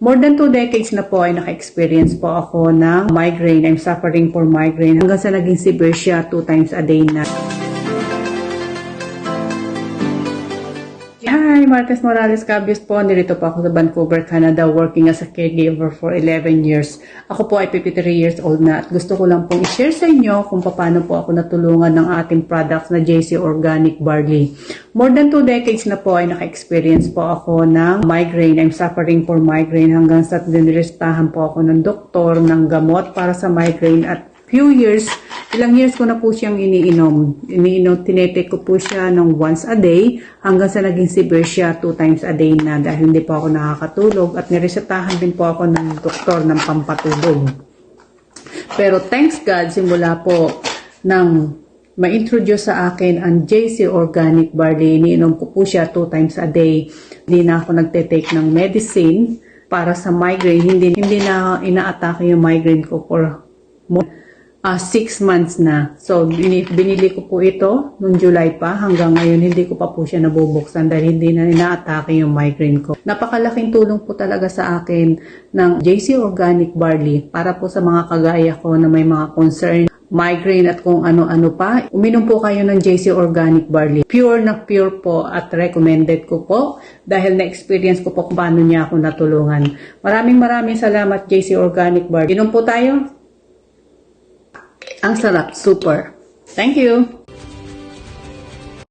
More than 2 decades na po ay naka-experience po ako ng migraine. I'm suffering for migraine hanggang sa naging severe siya 2 times a day na. Hi, Martes Morales Cabios po. Nirito po ako sa Vancouver, Canada, working as a caregiver for 11 years. Ako po ay 53 years old na at gusto ko lang pong i-share sa inyo kung paano po ako natulungan ng ating products na JC Organic Barley. More than 2 decades na po ay naka-experience po ako ng migraine. I'm suffering for migraine hanggang sa dinirestahan po ako ng doktor ng gamot para sa migraine at ilang years ko na po siyang iniinom, tinetake ko po siya ng once a day hanggang sa naging severe siya 2 times a day na dahil hindi po ako nakakatulog at niresetahan din po ako ng doktor ng pampatulog. Pero thanks God, simula po nang ma-introduce sa akin ang JC Organic Barley, iniinom ko po siya 2 times a day. Hindi na ako nagte-take ng medicine para sa migraine, hindi na ina-atake yung migraine ko for 6 months na. So, binili ko po ito noong July pa. Hanggang ngayon, hindi ko pa po siya nabubuksan dahil hindi na ina-atake yung migraine ko. Napakalaking tulong po talaga sa akin ng JC Organic Barley para po sa mga kagaya ko na may mga concern, migraine at kung ano-ano pa. Uminom po kayo ng JC Organic Barley. Pure na pure po at recommended ko po dahil na-experience ko po kung paano niya ako natulungan. Maraming salamat JC Organic Barley. Inom po tayo. Ang sarap, super. Thank you.